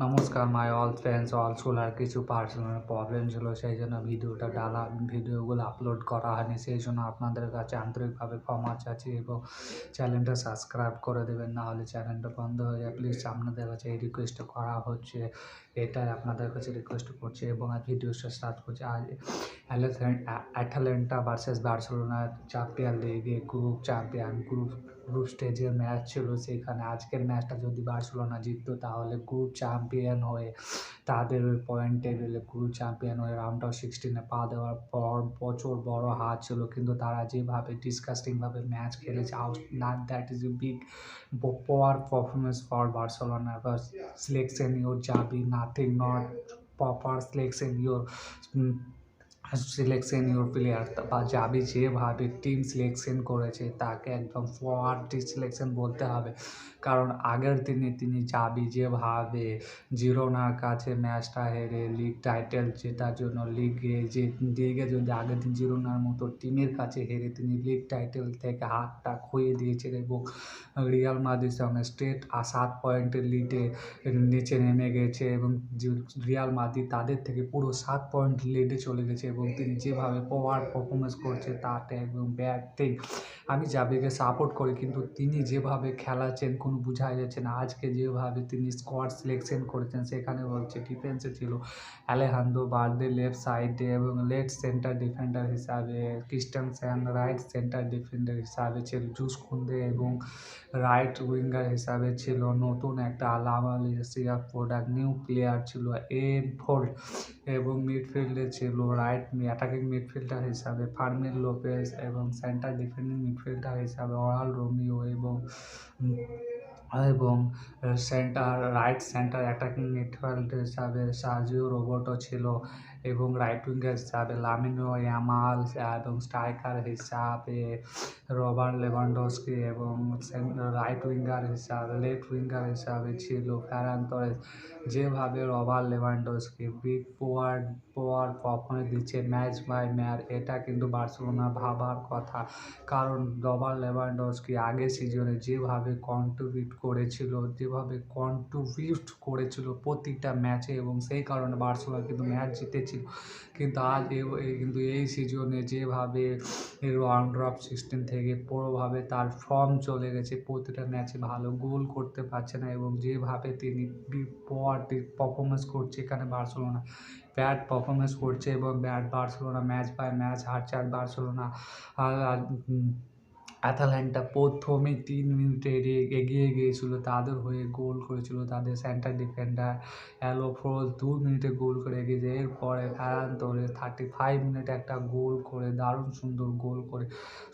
নমস্কার my all friends all solar কিছু personal problem ছিল, সেই জন্য ভিডিওগুলো আপলোড করা হয়নি। সেই জন্য আপনাদের কাছে আন্তরিকভাবে ক্ষমা চাচ্ছি এবং চ্যানেলটা সাবস্ক্রাইব করে দেবেন, না হলে চ্যানেলটা বন্ধ হয়ে যায়। প্লিজ আপনাদের কাছে এই রিকোয়েস্টটা করা হচ্ছে, এটাই আপনাদের কাছে রিকোয়েস্ট করছি এবং আজ ভিডিওটা স্টার্ট করছি। আজ অ্যাটালেন্টা ভার্সেস বার্সেলোনা চ্যাম্পিয়ন লিগে গ্রুপ স্টেজের ম্যাচ ছিল। সেখানে আজকের ম্যাচটা যদি বার্সেলোনা জিততো তাহলে গ্রুপ চ্যাম্পিয়ন হয়ে তাদের ওই পয়েন্ট টেবিলে গ্রুপ চ্যাম্পিয়ন হয়ে রাউন্ড অফ 16-এ পা দেওয়ার পর প্রচুর বড় হাত ছিল, কিন্তু তারা যেভাবে ডিসকাস্টিংভাবে ম্যাচ খেলেছে, that is a big poor performance for Barcelona. But selection your Javi, nothing, not proper selection your selection your player বা যাবি যেভাবে টিম সিলেকশন করেছে তাকে একদম ফরওয়ার্ড সিলেকশন বলতে হবে। কারণ আগের দিনে তিনি যাবি যেভাবে জিরোনার কাছে ম্যাচটা হেরে লিগ টাইটেল জেতার জন্য লিগে যদি আগের দিন জিরোনার মতো টিমের কাছে হেরে তিনি লিগ টাইটেল থেকে হাতটা খুইয়ে দিয়েছেন এবং রিয়াল মাদ্রিদের সঙ্গে স্ট্রেট 7 পয়েন্টের লিডে নিচে নেমে গেছে এবং রিয়াল মাদ্রিদ তাদের থেকে পুরো 7 পয়েন্ট লিডে চলে গেছে এবং তিনি যেভাবে পারফরমেন্স করছে তাতে একদম ব্যাড থিং। আমি জাবিকে সাপোর্ট করি, কিন্তু তিনি যেভাবে খেলাচ্ছেন কোনো বোঝাই যাচ্ছে না। আজকে যেভাবে তিনি স্কোয়াড সিলেকশন করেছেন সেখানে বলছে ডিফেন্সে ছিল আলেহান্দ্রো বালদে লেফট সাইডে এবং লেফট সেন্টার ডিফেন্ডার হিসাবে ক্রিস্টেনসেন, রাইট সেন্টার ডিফেন্ডার হিসাবে ছিল জুস কুন্দে এবং রাইট উইঙ্গার হিসাবে ছিল নতুন একটা আলামালিয়া প্রোডাক্ট নিউ প্লেয়ার ছিল ফোল্ড এবং মিডফিল্ডে ছিল অ্যাটাকিং মিডফিল্ডার হিসাবে ফার্মিন লোপেজ এবং সেন্টার ডিফেন্ডিং মিডফিল্ডার হিসাবে অরাল রোমিও এবং রাইট সেন্টার অ্যাটাকিং মিডফিল্ড হিসাবে সার্জিও রোবর্টো ছিল এবং রাইট উইঙ্গার হিসাবে লামিন ইয়ামাল এবং স্ট্রাইকার হিসাবে রবার্ট লেভানডস্কি এবং লেফট উইঙ্গার হিসাবে ছিল ফেরান তোরেস। যেভাবে Robert Lewandowski big poor performance দিচ্ছে ম্যাচ বাই ম্যাচ, এটা কিন্তু বার্সেলোনা ভাবার কথা। কারণ রবার্ট লেভানডস্কি আগের সিজনে যেভাবে কন্ট্রিবিউট করেছিল প্রতিটা ম্যাচে এবং সেই কারণে বার্সেলোনা কিন্তু ম্যাচ জিতেছিল। কিন্তু এই সিজনে যেভাবে রাউন্ড অফ 16 থেকে পুরোভাবে তার ফর্ম চলে গেছে, প্রতিটা ম্যাচে ভালো গোল করতে পারছে না এবং যেভাবে তিনি পারফরমেন্স করছে এখানে বার্সেলোনা ব্যাড পারফরমেন্স করছে এবং বার্সেলোনা ম্যাচ বাই ম্যাচ হারছে। আর বার্সেলোনা অ্যাটালান্টা প্রথমে 3 মিনিটে এগিয়ে গিয়েছিল, তাদের হয়ে গোল করেছিল তাদের সেন্টার ডিফেন্ডার অ্যালোফ্রোজ 2 মিনিটে গোল করে এগিয়েছে। এরপরে ফেরান তোরেস 35 মিনিটে একটা গোল করে দারুণ সুন্দর গোল করে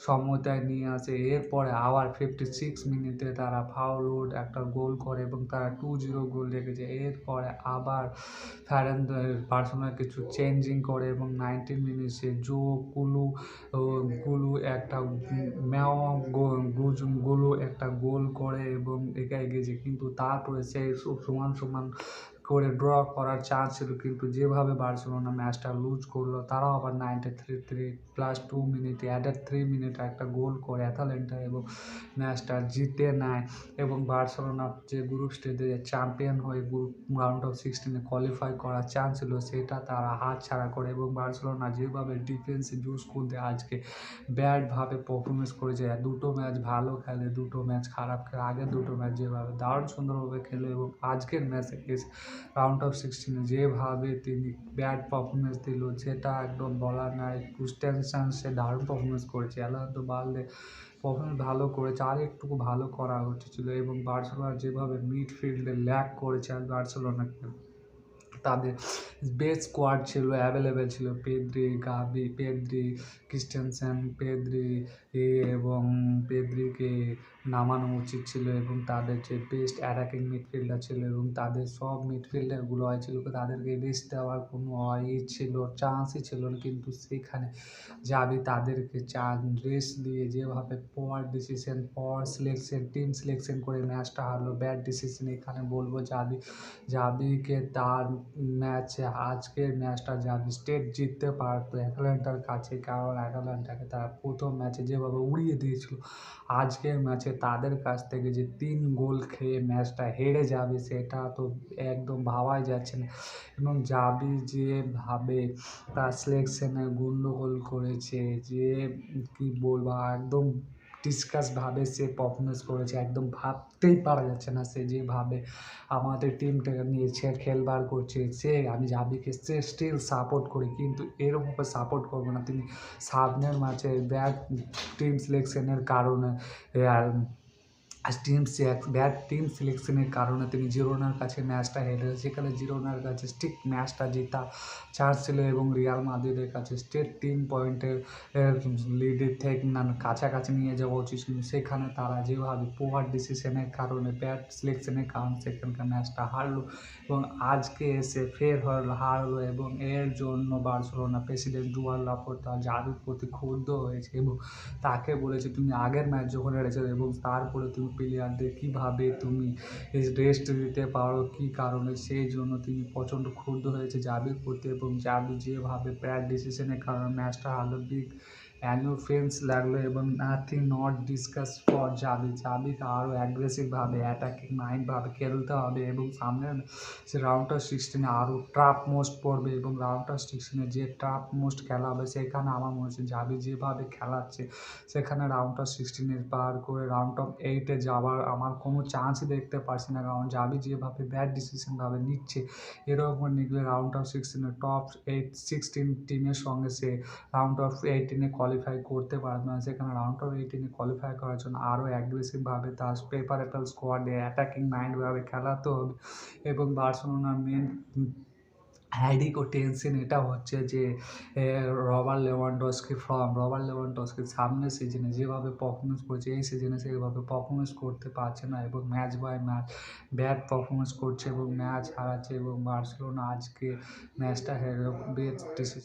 সমতায় নিয়ে আসে। এরপরে আবার 56 মিনিটে তারা ফাউল একটা গোল করে এবং তারা 2-0 গোল রেখেছে। এরপরে আবার বার্সেলোনা কিছু চেঞ্জিং করে এবং 19 মিনিটে গুলু একটা একটা গোল করে এবং এগিয়ে গেছে, কিন্তু তারপরে সে সমান করে ড্র করার চান্স ছিল, কিন্তু যেভাবে বার্সেলোনা ম্যাচটা লুজ করলো তারাও আবার 93 প্লাস 2 মিনিটে অ্যাডেড 3 মিনিটে একটা গোল করে অ্যাটালেন্টা এবং ম্যাচটা জিতে নেয় এবং বার্সেলোনা যে গ্রুপ স্টেজে চ্যাম্পিয়ন হয়ে রাউন্ড অফ 16-এ কোয়ালিফাই করার চান্স ছিল সেটা তারা হাতছাড়া করে এবং বার্সেলোনা যেভাবে ডিফেন্সে জুস করতে আজকে ব্যাডভাবে পারফরমেন্স করেছে। দুটো ম্যাচ ভালো খেলে, দুটো ম্যাচ খারাপ খেলে। আগের দুটো ম্যাচ যেভাবে দারুণ সুন্দরভাবে খেলে এবং আজকের ম্যাচে এসে রাউন্ড অফ 16-এ যেভাবে তিনি ব্যাড পারফরমেন্স দিল সেটা একদম বলার নাই। ক্রিস্টেনসেন সে দারুণ পারফরমেন্স করেছে, আলহান্দ্রো বালদে পারফরমেন্স ভালো করেছে, আর একটু ভালো করা উচিত এবং বার্সেলোনা যেভাবে মিডফিল্ডে ল্যাক করেছে আর বার্সেলোনাকে তাদের বেস্ট স্কোয়াড ছিল, অ্যাভেলেবেল ছিল ক্রিস্টেনসেন এবং পেদ্রিকে নামানো উচিত ছিল এবং তাদের যে বেস্ট অ্যাটাকিং মিডফিল্ডার ছিল এবং তাদের সব মিডফিল্ডারগুলো ছিল তাদেরকে রেস্ট দেওয়ার কোনো চান্সই ছিল না, কিন্তু সেখানে যাবি তাদেরকে রেস্ট দিয়ে যেভাবে টিম সিলেকশন করে ম্যাচটা হারলো ব্যাড ডিসিশন। এখানে বলবো জাবিকে তার আজকের ম্যাচটা যাবি স্টেট জিততে পারতো অ্যাটালান্টার কাছে, কারণ অ্যাটালান্টাকে তারা প্রথম ম্যাচে যেভাবে উড়িয়ে দিয়েছিল আজকের ম্যাচে তাদের কাছ থেকে যে ৩ গোল খেয়ে ম্যাচটা হেরে যাবে সেটা তো একদম ভাবাই যাচ্ছে না। এবং জাভি যেভাবে তার সিলেকশনে গন্ডগোল করেছে, যে কি বলবো, একদম ডিসকাসভাবে সে পারফরমেন্স করেছে, একদম ভাবতেই পারা যাচ্ছে না সে যেভাবে আমাদের টিমটাকে নিয়ে সে খেলবার করছে। আমি জাভিকে স্টিল সাপোর্ট করি, কিন্তু এরকমভাবে সাপোর্ট করবো না। তিনি সামনের ম্যাচে ব্যাড টিম সিলেকশনের কারণে ব্যাড টিম সিলেকশনের কারণে তিনি জিরোনার কাছে ম্যাচটা হেরে, যেখানে জিরোনার কাছে ঠিক ম্যাচটা জেতা চান্স ছিল এবং রিয়াল মাদ্রিদের কাছে স্টেট 3 পয়েন্টের লিডের থেকে কাছাকাছি নিয়ে যাওয়া উচিত ছিল। সেখানে তারা যেভাবে পুয়ার ডিসিশনের কারণে, ব্যাড সিলেকশনের কারণে সেখানকার ম্যাচটা হারলো এবং আজকে এসে ফের হারলো এবং এর জন্য বার্সেলোনা প্রেসিডেন্ট জুয়ান লাপোর্তা জাভির প্রতি ক্ষুব্ধ হয়েছে এবং তাকে বলেছে তুমি আগের ম্যাচ যখন হেরেছিলে এবং তারপরে তুমি প্লেয়ারদের কীভাবে তুমি রেস্ট দিতে পারো, কী কারণে, সেই জন্য তিনি প্রচণ্ড ক্ষুব্ধ হয়েছে জাভির প্রতি এবং জাভি যেভাবে ব্যাড ডিসিশনের কারণে ম্যাচটা হারলো, বিগ অ্যানোফেন্স লাগলো এবং নাথিং নট ডিসকাস ফর জাভিকে আরও অ্যাগ্রেসিভভাবে অ্যাটাকিং মাইন্ডভাবে খেলতে হবে এবং সামনের সে রাউন্ড অফ 16 আরও টাফ মোস্ট পড়বে এবং রাউন্ড অফ 16 যে টাফ মোস্ট খেলা হবে সেখানে আমার মনে হচ্ছে জাভি যেভাবে খেলাচ্ছে সেখানে রাউন্ড অফ 16 পার করে রাউন্ড অফ 8 যাওয়ার আমার কোনো চান্সই দেখতে পারছি না, কারণ জাভি যেভাবে ব্যাড ডিসিশনভাবে নিচ্ছে এরকম নিলে রাউন্ড অফ 16 টপ 16 টিমের সঙ্গে সে রাউন্ড অফ 18 কোয়ালিফাই করতে পারবে না। সেখানে রাউন্ড অফ 18 কোয়ালিফাই করার জন্য আরও অ্যাগ্রেসিভভাবে তার প্রেপারেটর স্কোয়াডে অ্যাটাকিং মাইন্ডভাবে খেলাতে হবে এবং বার্সেলোনার মেন হ্যাডিক ও টেনশন এটা হচ্ছে যে রবার্ট লেভানডস্কি সামনের সিজনে যেভাবে পারফরমেন্স করেছে এই সিজনে সেভাবে পারফরমেন্স করতে পারছে না এবং match by match bad performance করছে এবং ম্যাচ হারাচ্ছে এবং বার্সেলোনা আজকে ম্যাচটা হেরে